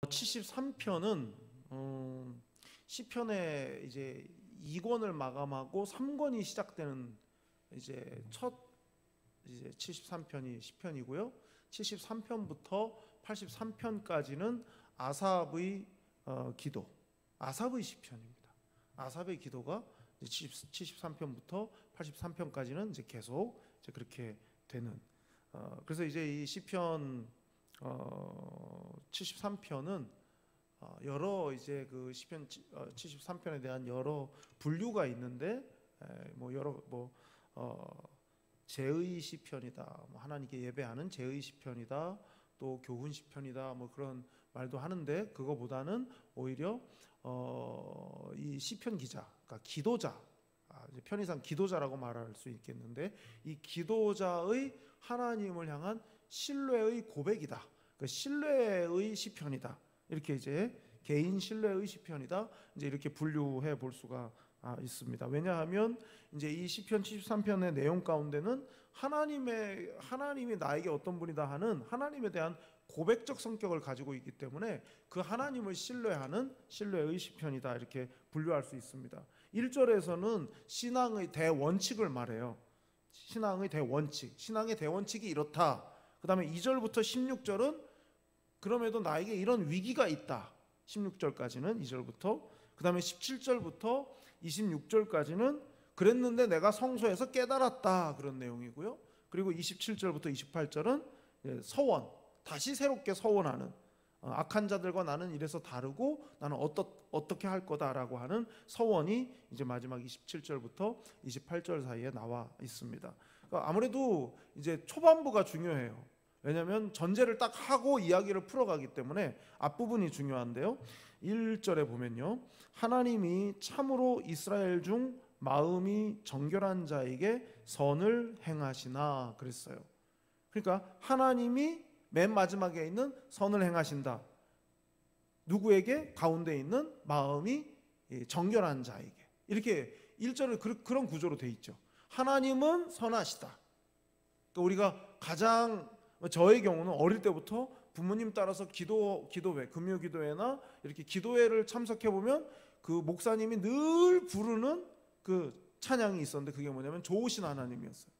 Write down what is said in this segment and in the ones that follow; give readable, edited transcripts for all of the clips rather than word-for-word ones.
73편은 시편의 이제 2권을 마감하고 3권이 시작되는 이제 첫 이제 73편이 시편이고요. 73편부터 83편까지는 아삽의 기도, 아삽의 시편입니다. 아삽의 기도가 73편부터 83편까지는 이제 계속 이제 그렇게 되는. 그래서 이제 이 시편 73편은 여러 이제 그 시편 73편에 대한 여러 분류가 있는데 뭐 여러 제의 시편이다, 뭐 하나님께 예배하는 제의 시편이다, 또 교훈 시편이다, 뭐 그런 말도 하는데 그거보다는 오히려 이 시편 기자, 그러니까 기도자, 편의상 기도자라고 말할 수 있겠는데 이 기도자의 하나님을 향한 신뢰의 고백이다. 그 신뢰의 시편이다. 이렇게 이제 개인 신뢰의 시편이다. 이제 이렇게 분류해 볼 수가 있습니다. 왜냐하면 이제 이 시편 73편의 내용 가운데는 하나님이 나에게 어떤 분이다 하는 하나님에 대한 고백적 성격을 가지고 있기 때문에 그 하나님을 신뢰하는 신뢰의 시편이다. 이렇게 분류할 수 있습니다. 1절에서는 신앙의 대원칙을 말해요. 신앙의 대원칙, 신앙의 대원칙이 이렇다. 그 다음에 2절부터 16절은 그럼에도 나에게 이런 위기가 있다. 16절까지는 2절부터, 그 다음에 17절부터 26절까지는 그랬는데 내가 성소에서 깨달았다. 그런 내용이고요. 그리고 27절부터 28절은 서원, 다시 새롭게 서원하는, 악한 자들과 나는 이래서 다르고 나는 어떻게 할 거다라고 하는 서원이 이제 마지막 27절부터 28절 사이에 나와 있습니다. 그러니까 아무래도 이제 초반부가 중요해요. 왜냐하면 전제를 딱 하고 이야기를 풀어가기 때문에 앞부분이 중요한데요. 1절에 보면요, 하나님이 참으로 이스라엘 중 마음이 정결한 자에게 선을 행하시나 그랬어요. 그러니까 하나님이 맨 마지막에 있는 선을 행하신다. 누구에게? 가운데 있는 마음이 정결한 자에게. 이렇게 1절을 그런 구조로 돼 있죠. 하나님은 선하시다. 그러니까 우리가 가장, 저의 경우는 어릴 때부터 부모님 따라서 기도회, 금요 기도회나 이렇게 기도회를 참석해 보면 그 목사님이 늘 부르는 그 찬양이 있었는데 그게 뭐냐면 좋으신 하나님이었어요.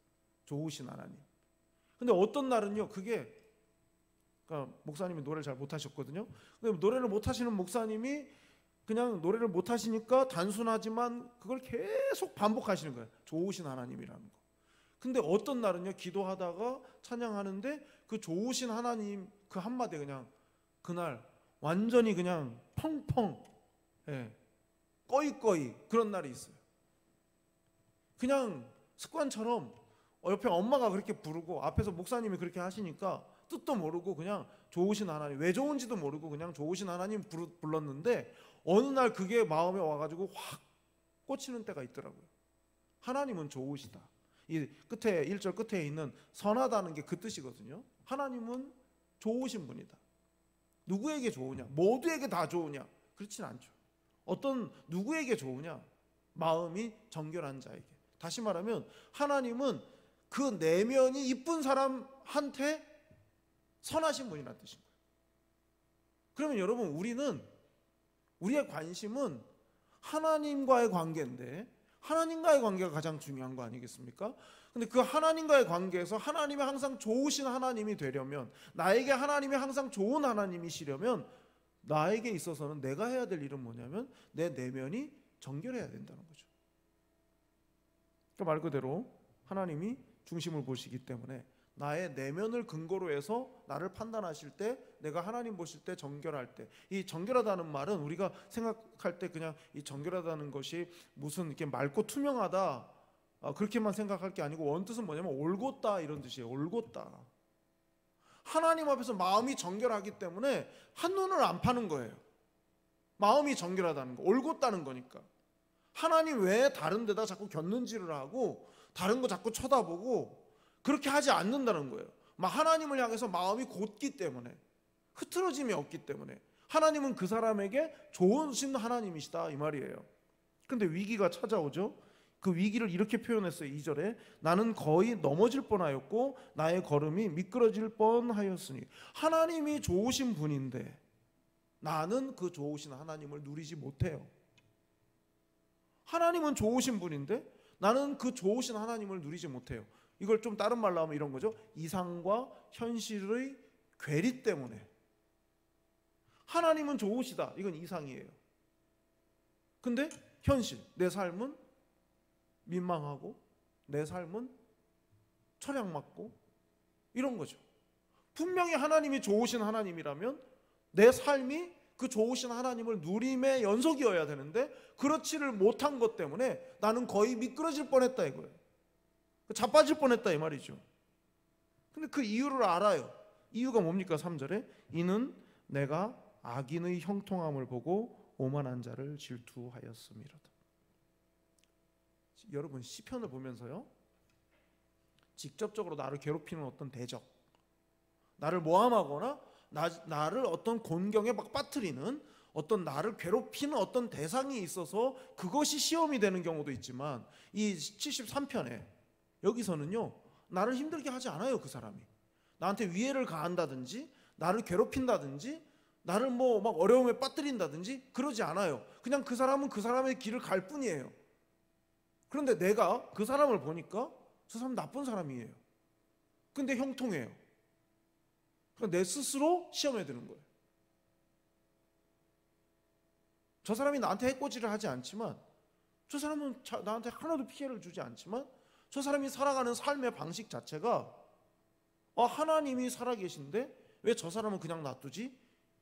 좋으신 하나님. 근데 어떤 날은요, 그러니까 목사님이 노래를 잘 못하셨거든요. 근데 노래를 못하시는 목사님이 그냥 노래를 못하시니까 단순하지만 그걸 계속 반복하시는 거예요. 좋으신 하나님이라는 거. 근데 어떤 날은요, 기도하다가 찬양하는데 그 좋으신 하나님 그 한마디 그냥 그날 완전히 그냥 펑펑, 꺼이꺼이 그런 날이 있어요. 그냥 습관처럼 옆에 엄마가 그렇게 부르고 앞에서 목사님이 그렇게 하시니까 뜻도 모르고 그냥 좋으신 하나님, 왜 좋은지도 모르고 그냥 좋으신 하나님 불렀는데 어느 날 그게 마음에 와가지고 확 꽂히는 때가 있더라고요. 하나님은 좋으시다. 이 끝에 1절 끝에 있는 선하다는 게 그 뜻이거든요. 하나님은 좋으신 분이다. 누구에게 좋으냐? 모두에게 다 좋으냐? 그렇진 않죠. 어떤 누구에게 좋으냐? 마음이 정결한 자에게. 다시 말하면 하나님은 그 내면이 이쁜 사람한테 선하신 분이라는 뜻인 거예요. 그러면 여러분, 우리의 관심은 하나님과의 관계인데 하나님과의 관계가 가장 중요한 거 아니겠습니까? 근데 그 하나님과의 관계에서 하나님이 항상 좋으신 하나님이 되려면, 나에게 하나님이 항상 좋은 하나님이시려면 나에게 있어서는 내가 해야 될 일은 뭐냐면 내 내면이 정결해야 된다는 거죠. 그러니까 말 그대로 하나님이 중심을 보시기 때문에 나의 내면을 근거로 해서 나를 판단하실 때, 내가 하나님 보실 때 정결할 때, 이 정결하다는 말은 우리가 생각할 때 그냥 이 정결하다는 것이 무슨 이렇게 맑고 투명하다 그렇게만 생각할 게 아니고 원뜻은 뭐냐면 올곧다 이런 뜻이에요. 올곧다. 하나님 앞에서 마음이 정결하기 때문에 한눈을 안 파는 거예요. 마음이 정결하다는 거, 올곧다는 거니까. 하나님 왜 다른 데다 자꾸 곁눈질을 하고 다른 거 자꾸 쳐다보고 그렇게 하지 않는다는 거예요. 하나님을 향해서 마음이 곧기 때문에, 흐트러짐이 없기 때문에 하나님은 그 사람에게 좋으신 하나님이시다 이 말이에요. 그런데 위기가 찾아오죠. 그 위기를 이렇게 표현했어요. 2절에 나는 거의 넘어질 뻔하였고 나의 걸음이 미끄러질 뻔하였으니. 하나님이 좋으신 분인데 나는 그 좋으신 하나님을 누리지 못해요. 하나님은 좋으신 분인데 나는 그 좋으신 하나님을 누리지 못해요. 이걸 좀 다른 말로 하면 이런 거죠. 이상과 현실의 괴리 때문에. 하나님은 좋으시다. 이건 이상이에요. 근데 현실, 내 삶은 민망하고 내 삶은 철양맞고 이런 거죠. 분명히 하나님이 좋으신 하나님이라면 내 삶이 그 좋으신 하나님을 누림의 연속이어야 되는데 그렇지를 못한 것 때문에 나는 거의 미끄러질 뻔했다 이거예요. 자빠질 뻔했다 이 말이죠. 근데 그 이유를 알아요. 이유가 뭡니까? 3절에 이는 내가 악인의 형통함을 보고 오만한 자를 질투하였음이로다. 여러분 시편을 보면서요, 직접적으로 나를 괴롭히는 어떤 대적, 나를 모함하거나 나를 어떤 곤경에 막 빠뜨리는 어떤 나를 괴롭히는 어떤 대상이 있어서 그것이 시험이 되는 경우도 있지만 이 73편에 여기서는요, 나를 힘들게 하지 않아요. 그 사람이 나한테 위해를 가한다든지 나를 괴롭힌다든지 나를 뭐 막 어려움에 빠뜨린다든지 그러지 않아요. 그냥 그 사람은 그 사람의 길을 갈 뿐이에요. 그런데 내가 그 사람을 보니까 저 사람 나쁜 사람이에요. 근데 형통해요. 그러니까 내 스스로 시험에 드는 거예요. 저 사람이 나한테 해코지를 하지 않지만, 저 사람은 나한테 하나도 피해를 주지 않지만, 저 사람이 살아가는 삶의 방식 자체가 하나님이 살아계신데 왜 저 사람은 그냥 놔두지?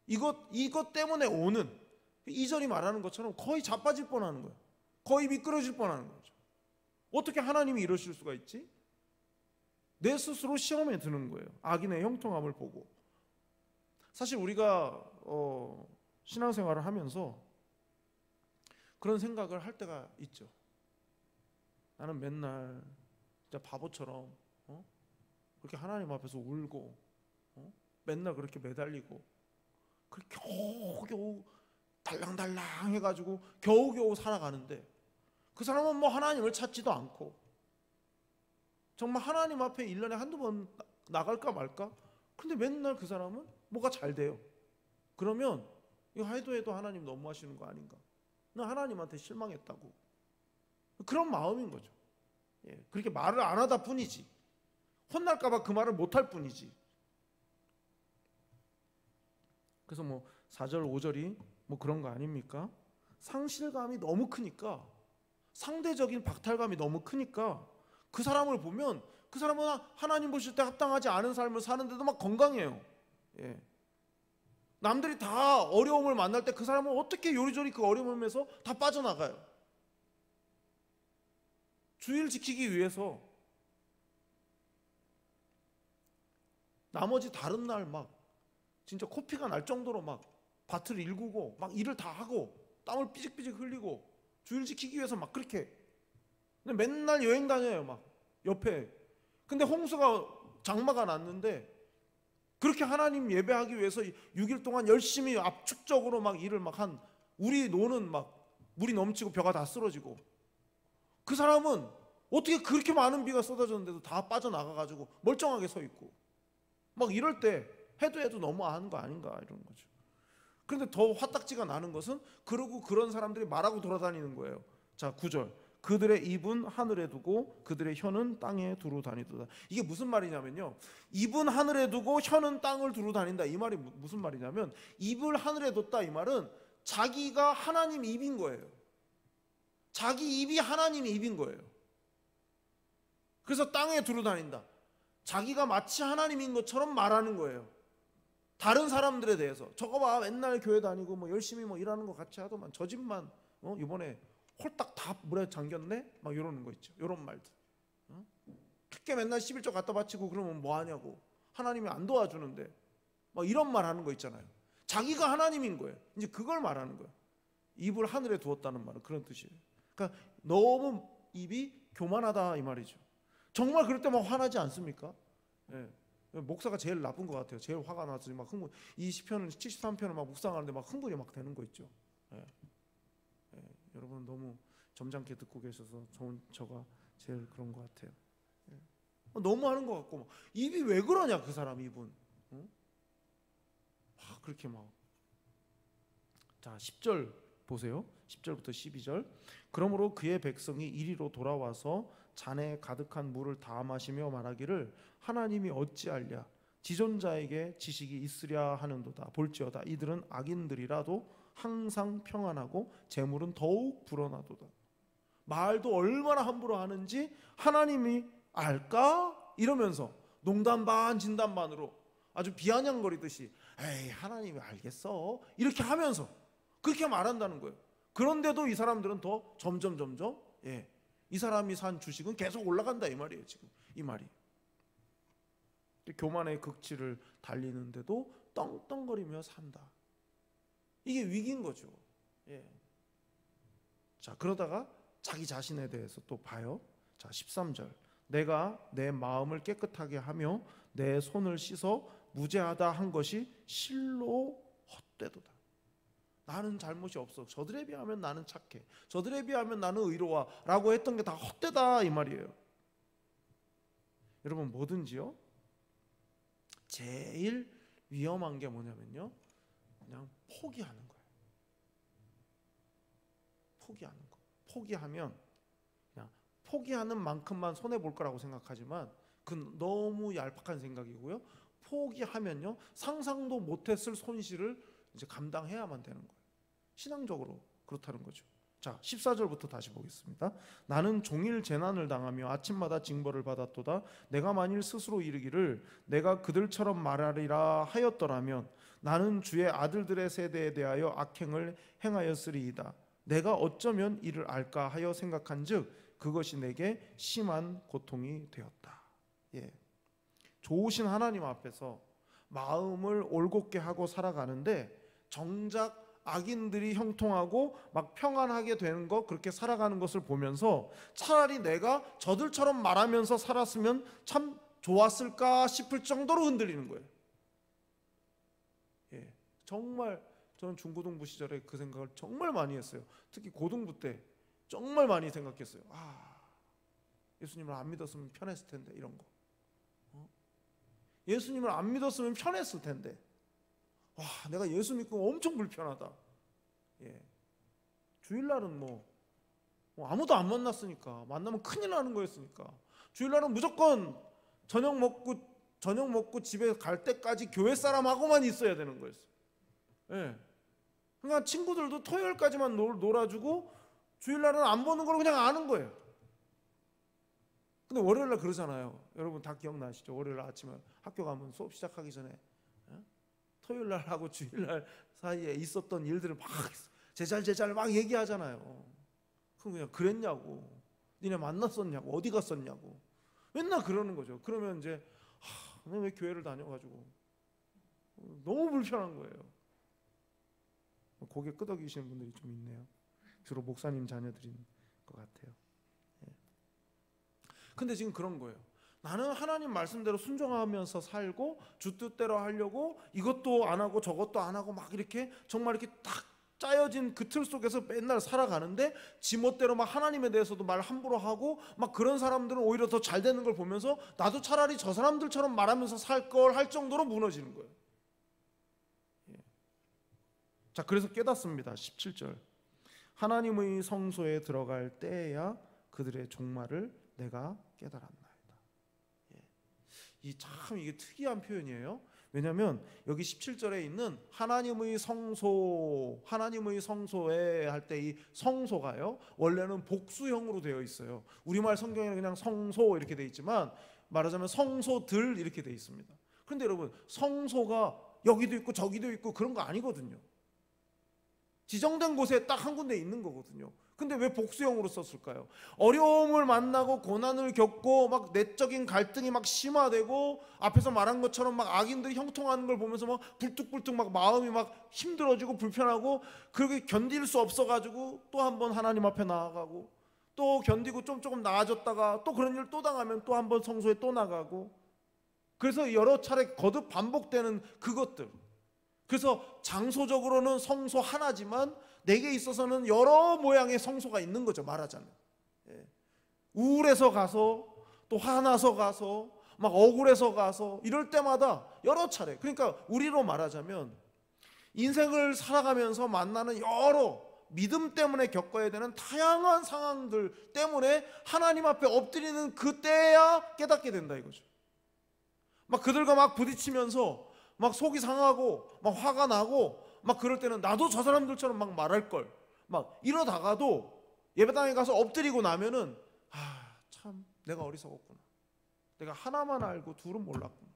이것 때문에 오는, 2절이 말하는 것처럼 거의 자빠질 뻔하는 거예요. 거의 미끄러질 뻔하는 거죠. 어떻게 하나님이 이러실 수가 있지? 내 스스로 시험에 드는 거예요. 악인의 형통함을 보고. 사실 우리가 신앙생활을 하면서 그런 생각을 할 때가 있죠. 나는 맨날 진짜 바보처럼 그렇게 하나님 앞에서 울고 맨날 그렇게 매달리고 그렇게 겨우겨우 달랑달랑 해가지고 겨우겨우 살아가는데 그 사람은 뭐 하나님을 찾지도 않고 정말 하나님 앞에 1년에 한두 번 나갈까 말까? 근데 맨날 그 사람은 뭐가 잘 돼요. 그러면 이거 해도 하나님 너무하시는 거 아닌가? 나 하나님한테 실망했다고. 그런 마음인 거죠. 그렇게 말을 안 하다 뿐이지. 혼날까 봐 그 말을 못 할 뿐이지. 그래서 뭐 4절 5절이 뭐 그런 거 아닙니까? 상실감이 너무 크니까, 상대적인 박탈감이 너무 크니까 그 사람을 보면 그 사람은 하나님 보실 때 합당하지 않은 삶을 사는데도 막 건강해요. 남들이 다 어려움을 만날 때 그 사람은 어떻게 요리조리 그 어려움에서 다 빠져나가요. 주의를 지키기 위해서 나머지 다른 날 막 진짜 코피가 날 정도로 막 밭을 일구고 막 일을 다 하고 땀을 삐직삐직 흘리고 주의를 지키기 위해서 막 그렇게. 근데 맨날 여행 다녀요. 막 옆에. 근데 홍수가 장마가 났는데 그렇게 하나님 예배하기 위해서 6일 동안 열심히 압축적으로 막 일을 막 한, 우리 노는 막 물이 넘치고 벼가 다 쓰러지고, 그 사람은 어떻게 그렇게 많은 비가 쏟아졌는데도 다 빠져나가가지고 멀쩡하게 서 있고 막 이럴 때 해도 너무한 거 아닌가 이런 거죠. 그런데 더 화딱지가 나는 것은 그러고 그런 사람들이 말하고 돌아다니는 거예요. 자 9절, 그들의 입은 하늘에 두고 그들의 혀는 땅에 두루 다니도다. 이게 무슨 말이냐면요, 입은 하늘에 두고 혀는 땅을 두루 다닌다. 이 말이 무슨 말이냐면, 입을 하늘에 뒀다 이 말은 자기가 하나님 입인 거예요. 자기 입이 하나님 입인 거예요. 그래서 땅에 두루 다닌다. 자기가 마치 하나님인 것처럼 말하는 거예요. 다른 사람들에 대해서. 저거 봐, 맨날 교회 다니고 뭐 열심히 뭐 일하는 거 같이 하더만 저 집만 이번에 홀딱 다 물에 잠겼네? 막 이러는 거 있죠. 이런 말들. 그렇게 맨날 11조 갖다 바치고 그러면 뭐 하냐고. 하나님이 안 도와주는데. 막 이런 말 하는 거 있잖아요. 자기가 하나님인 거예요. 이제 그걸 말하는 거예요. 입을 하늘에 두었다는 말은 그런 뜻이에요. 그러니까 너무 입이 교만하다 이 말이죠. 정말 그럴 때 막 화나지 않습니까? 목사가 제일 나쁜 것 같아요. 제일 화가 나서 막 흥분. 이 시편을 73편을 막 묵상하는데 막 흥분이 막 되는 거 있죠. 여러분 너무 점잖게 듣고 계셔서 저가 제일 그런 것 같아요. 너무 하는 것 같고 막. 입이 왜 그러냐 그 사람 입은. 그렇게 막 자, 10절 보세요. 10절부터 12절. 그러므로 그의 백성이 이리로 돌아와서 잔에 가득한 물을 다 마시며 말하기를 하나님이 어찌하랴 지존자에게 지식이 있으랴 하는도다. 볼지어다 이들은 악인들이라도 항상 평안하고 재물은 더욱 불어나도다. 말도 얼마나 함부로 하는지 하나님이 알까? 이러면서 농담 반 진담 반으로 아주 비아냥거리듯이 에이 하나님이 알겠어 이렇게 하면서 그렇게 말한다는 거예요. 그런데도 이 사람들은 더 점점 이 사람이 산 주식은 계속 올라간다 이 말이에요. 지금 이 말이 교만의 극치를 달리는데도 떵떵거리며 산다. 이게 위기인 거죠. 자, 그러다가 자기 자신에 대해서 또 봐요. 자, 13절. 내가 내 마음을 깨끗하게 하며 내 손을 씻어 무죄하다 한 것이 실로 헛되도다. 나는 잘못이 없어. 저들에 비하면 나는 착해. 저들에 비하면 나는 의로워. 라고 했던 게 다 헛되다 이 말이에요. 여러분 뭐든지요. 제일 위험한 게 뭐냐면요. 그냥 포기하는 거예요. 포기하는 거. 포기하면 그냥 포기하는 만큼만 손해 볼 거라고 생각하지만 그건 너무 얄팍한 생각이고요. 포기하면요 상상도 못했을 손실을 이제 감당해야만 되는 거예요. 신앙적으로 그렇다는 거죠. 자, 14절부터 다시 보겠습니다. 나는 종일 재난을 당하며 아침마다 징벌을 받았도다. 내가 만일 스스로 이르기를 내가 그들처럼 말하리라 하였더라면 나는 주의 아들들의 세대에 대하여 악행을 행하였으리이다. 내가 어쩌면 이를 알까 하여 생각한즉 그것이 내게 심한 고통이 되었다. 좋으신 하나님 앞에서 마음을 올곧게 하고 살아가는데 정작 악인들이 형통하고 막 평안하게 되는 것, 그렇게 살아가는 것을 보면서 차라리 내가 저들처럼 말하면서 살았으면 참 좋았을까 싶을 정도로 흔들리는 거예요. 정말 저는 중고등부 시절에 그 생각을 정말 많이 했어요. 특히 고등부 때 정말 많이 생각했어요. 예수님을 안 믿었으면 편했을 텐데 이런 거. 예수님을 안 믿었으면 편했을 텐데. 내가 예수 믿고 엄청 불편하다. 주일날은 뭐 아무도 안 만났으니까 만나면 큰일 나는 거였으니까 주일날은 무조건 저녁 먹고 집에 갈 때까지 교회 사람하고만 있어야 되는 거였어요. 그러니까 친구들도 토요일까지만 놀아주고 주일날은 안 보는 걸 그냥 아는 거예요. 근데 월요일날 그러잖아요. 여러분 다 기억나시죠? 월요일 아침에 학교 가면 수업 시작하기 전에 토요일날하고 주일날 사이에 있었던 일들을 막 제잘 막 얘기하잖아요. 그럼 그냥 그랬냐고, 니네 만났었냐고, 어디 갔었냐고 맨날 그러는 거죠. 그러면 이제 왜 교회를 다녀가지고 너무 불편한 거예요. 고개 끄덕이시는 분들이 좀 있네요. 주로 목사님 자녀들인 것 같아요. 근데 지금 그런 거예요. 나는 하나님 말씀대로 순종하면서 살고 주 뜻대로 하려고 이것도 안 하고 저것도 안 하고 막 이렇게 정말 이렇게 딱 짜여진 그 틀 속에서 맨날 살아가는데 지멋대로 막 하나님에 대해서도 말 함부로 하고 막 그런 사람들은 오히려 더 잘 되는 걸 보면서 나도 차라리 저 사람들처럼 말하면서 살 걸 할 정도로 무너지는 거예요. 자, 그래서 깨닫습니다. 17절. 하나님의 성소에 들어갈 때에야 그들의 종말을 내가 깨달았나이다. 이게 특이한 표현이에요. 왜냐하면 여기 17절에 있는 하나님의 성소에 할 때 이 성소가요 원래는 복수형으로 되어 있어요. 우리말 성경에는 그냥 성소 이렇게 되어 있지만 말하자면 성소들 이렇게 되어 있습니다. 그런데 여러분 성소가 여기도 있고 저기도 있고 그런 거 아니거든요. 지정된 곳에 딱 한 군데 있는 거거든요. 근데 왜 복수형으로 썼을까요? 어려움을 만나고 고난을 겪고 막 내적인 갈등이 막 심화되고 앞에서 말한 것처럼 막 악인들이 형통하는 걸 보면서 막 불뚝불뚝 막 마음이 막 힘들어지고 불편하고 그렇게 견딜 수 없어가지고 또 한 번 하나님 앞에 나아가고 또 견디고 조금 나아졌다가 또 그런 일 또 당하면 또 한 번 성소에 또 나가고 그래서 여러 차례 거듭 반복되는 그것들. 그래서 장소적으로는 성소 하나지만 내게 있어서는 여러 모양의 성소가 있는 거죠. 말하자면 우울해서 가서 또 화나서 가서 막 억울해서 가서 이럴 때마다 여러 차례. 그러니까 우리로 말하자면 인생을 살아가면서 만나는 여러 믿음 때문에 겪어야 되는 다양한 상황들 때문에 하나님 앞에 엎드리는 그때야 깨닫게 된다 이거죠. 막 그들과 막 부딪히면서 막 속이 상하고 막 화가 나고 막 그럴 때는 나도 저 사람들처럼 막 말할 걸 막 이러다가도 예배당에 가서 엎드리고 나면은 참 내가 어리석었구나. 내가 하나만 알고 둘은 몰랐구나.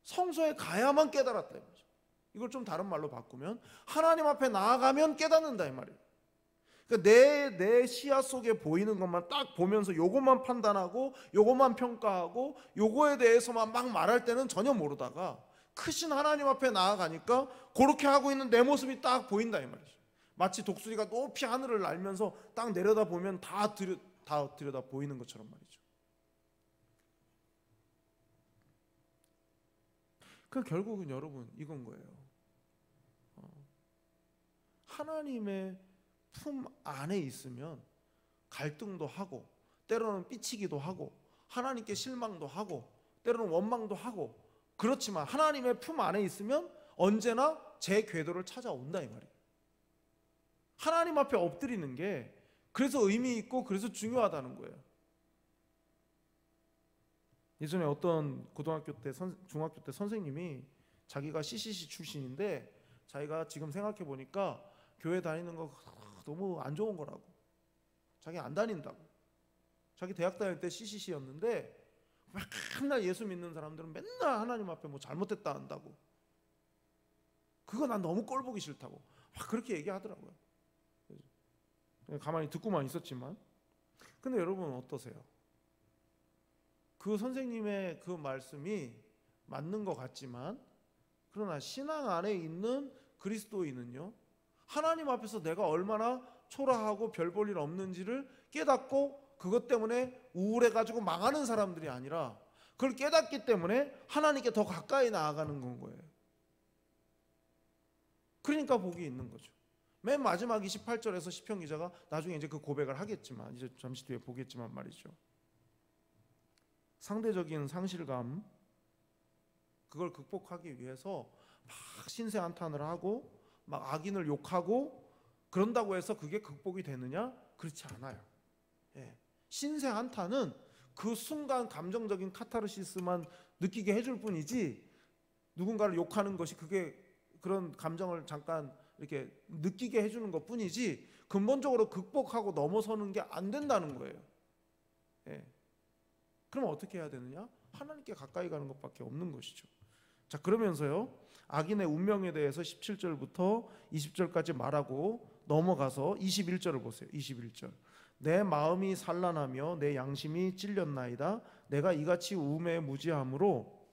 성소에 가야만 깨달았다 이 말이죠. 이걸 좀 다른 말로 바꾸면 하나님 앞에 나아가면 깨닫는다 이 말이에요. 그러니까 내 시야 속에 보이는 것만 딱 보면서 요것만 판단하고 요것만 평가하고 요거에 대해서만 막 말할 때는 전혀 모르다가 크신 하나님 앞에 나아가니까 그렇게 하고 있는 내 모습이 딱 보인다 이 말이죠. 마치 독수리가 높이 하늘을 날면서 딱 내려다보면 다 들여다 보이는 것처럼 말이죠. 그 결국은 여러분 이건 거예요. 하나님의 품 안에 있으면 갈등도 하고 때로는 삐치기도 하고 하나님께 실망도 하고 때로는 원망도 하고 그렇지만 하나님의 품 안에 있으면 언제나 제 궤도를 찾아온다 이 말이에요. 하나님 앞에 엎드리는 게 그래서 의미 있고 그래서 중요하다는 거예요. 예전에 어떤 고등학교 때 중학교 때 선생님이 자기가 CCC 출신인데 자기가 지금 생각해 보니까 교회 다니는 거 너무 안 좋은 거라고. 자기 안 다닌다고. 자기 대학 다닐 때 CCC였는데 맨날 예수 믿는 사람들은 맨날 하나님 앞에 뭐 잘못했다 한다고. 그거 난 너무 꼴 보기 싫다고. 막 그렇게 얘기하더라고요. 가만히 듣고만 있었지만. 근데 여러분 어떠세요? 그 선생님의 그 말씀이 맞는 것 같지만 그러나 신앙 안에 있는 그리스도인은요, 하나님 앞에서 내가 얼마나 초라하고 별 볼 일 없는지를 깨닫고 그것 때문에 우울해가지고 망하는 사람들이 아니라 그걸 깨닫기 때문에 하나님께 더 가까이 나아가는 건 거예요. 그러니까 복이 있는 거죠. 맨 마지막 28절에서 시편 기자가 나중에 이제 그 고백을 하겠지만 이제 잠시 뒤에 보겠지만 말이죠. 상대적인 상실감 그걸 극복하기 위해서 막 신세 한탄을 하고 막 악인을 욕하고 그런다고 해서 그게 극복이 되느냐? 그렇지 않아요. 예. 신세 한탄은 그 순간 감정적인 카타르시스만 느끼게 해줄 뿐이지 누군가를 욕하는 것이 그게 그런 감정을 잠깐 이렇게 느끼게 해주는 것 뿐이지 근본적으로 극복하고 넘어서는 게 안 된다는 거예요. 예. 그럼 어떻게 해야 되느냐? 하나님께 가까이 가는 것밖에 없는 것이죠. 자, 그러면서요 악인의 운명에 대해서 17절부터 20절까지 말하고 넘어가서 21절을 보세요. 21절. 내 마음이 산란하며 내 양심이 찔렸나이다. 내가 이같이 우매에 무지함으로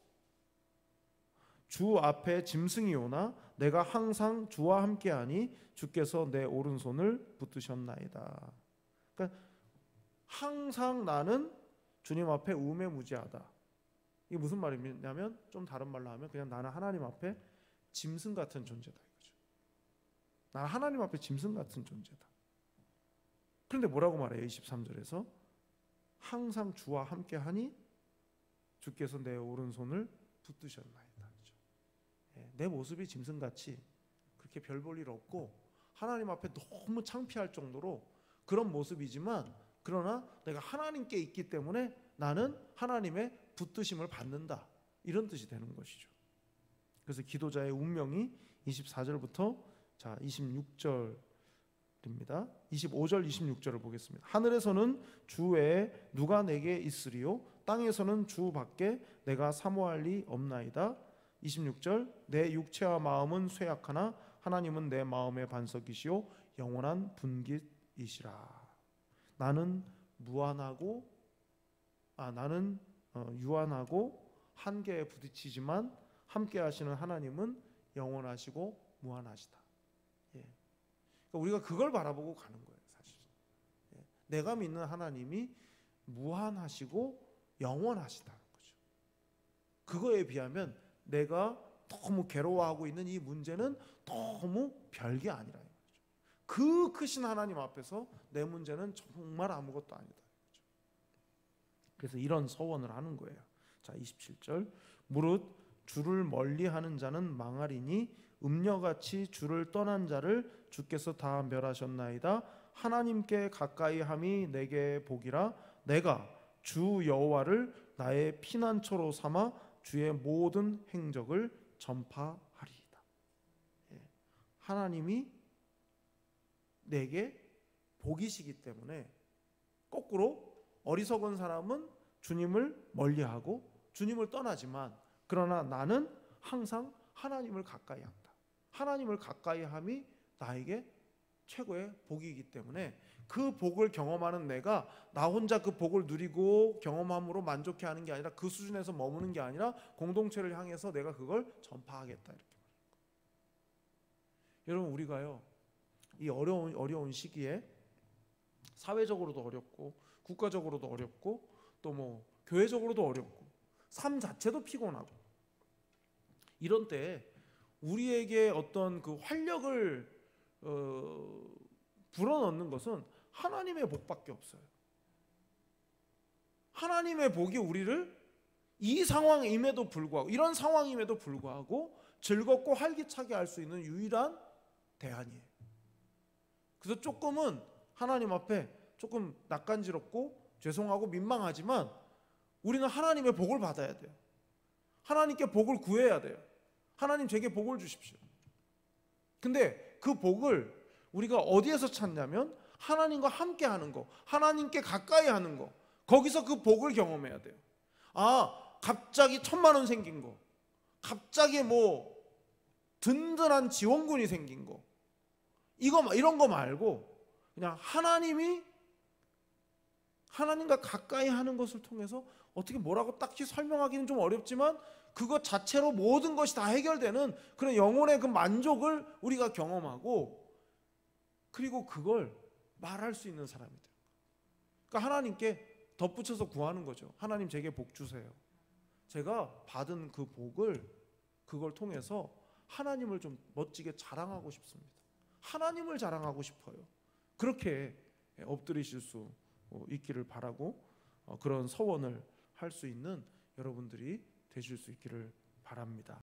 주 앞에 짐승이 오나 내가 항상 주와 함께하니 주께서 내 오른손을 붙드셨나이다. 그러니까 항상 나는 주님 앞에 우매무지하다. 이게 무슨 말이냐면 좀 다른 말로 하면 그냥 나는 하나님 앞에 짐승 같은 존재다 이거죠. 나는 하나님 앞에 짐승 같은 존재다. 그런데 뭐라고 말해요? 23절에서 항상 주와 함께하니 주께서 내 오른손을 붙드셨나이다. 그렇죠? 내 모습이 짐승같이 그렇게 별 볼 일 없고 하나님 앞에 너무 창피할 정도로 그런 모습이지만 그러나 내가 하나님께 있기 때문에 나는 하나님의 붙드심을 받는다. 이런 뜻이 되는 것이죠. 그래서 기도자의 운명이 24절부터 자 26절입니다. 25절 26절을 보겠습니다. 하늘에서는 주 외에 누가 내게 있으리요 땅에서는 주 밖에 내가 사모할 리 없나이다. 26절 내 육체와 마음은 쇠약하나 하나님은 내 마음의 반석이시요 영원한 분깃이시라. 나는 유한하고 한계에 부딪히지만 함께 하시는 하나님은 영원하시고 무한하시다. 예. 그러니까 우리가 그걸 바라보고 가는 거예요, 사실. 예. 내가 믿는 하나님이 무한하시고 영원하시다는 거죠. 그거에 비하면 내가 너무 괴로워하고 있는 이 문제는 너무 별게 아니라는 거죠. 그 크신 하나님 앞에서 내 문제는 정말 아무것도 아니다. 그래서 이런 서원을 하는 거예요. 자, 27절 무릇 주를 멀리하는 자는 망하리니 음녀같이 주를 떠난 자를 주께서 다 멸하셨나이다. 하나님께 가까이함이 내게 복이라. 내가 주 여호와를 나의 피난처로 삼아 주의 모든 행적을 전파하리이다. 하나님이 내게 복이시기 때문에 거꾸로 어리석은 사람은 주님을 멀리하고 주님을 떠나지만, 그러나 나는 항상 하나님을 가까이 한다. 하나님을 가까이 함이 나에게 최고의 복이기 때문에 그 복을 경험하는 내가 나 혼자 그 복을 누리고 경험함으로 만족해 하는 게 아니라, 그 수준에서 머무는 게 아니라 공동체를 향해서 내가 그걸 전파하겠다, 이렇게 말합니다. 여러분, 우리가요 이 어려운 시기에 사회적으로도 어렵고 국가적으로도 어렵고 또 뭐 교회적으로도 어렵고 삶 자체도 피곤하고, 이런 때 우리에게 어떤 그 활력을 불어넣는 것은 하나님의 복밖에 없어요. 하나님의 복이 우리를 이 상황임에도 불구하고, 이런 상황임에도 불구하고 즐겁고 활기차게 할 수 있는 유일한 대안이에요. 그래서 조금은 하나님 앞에 조금 낯간지럽고 죄송하고 민망하지만 우리는 하나님의 복을 받아야 돼요. 하나님께 복을 구해야 돼요. 하나님, 제게 복을 주십시오. 근데 그 복을 우리가 어디에서 찾냐면 하나님과 함께 하는 거, 하나님께 가까이 하는 거, 거기서 그 복을 경험해야 돼요. 갑자기 1,000만 원 생긴 거, 갑자기 뭐 든든한 지원군이 생긴 거, 이런 거 말고 그냥 하나님과 가까이 하는 것을 통해서, 어떻게 뭐라고 딱히 설명하기는 좀 어렵지만 그것 자체로 모든 것이 다 해결되는 그런 영혼의 그 만족을 우리가 경험하고, 그리고 그걸 말할 수 있는 사람이 돼요. 그러니까 하나님께 덧붙여서 구하는 거죠. 하나님, 제게 복 주세요. 제가 받은 그 복을, 그걸 통해서 하나님을 좀 멋지게 자랑하고 싶습니다. 하나님을 자랑하고 싶어요. 그렇게 엎드리실 수 있기를 바라고, 그런 서원을 할 수 있는 여러분들이 되실 수 있기를 바랍니다.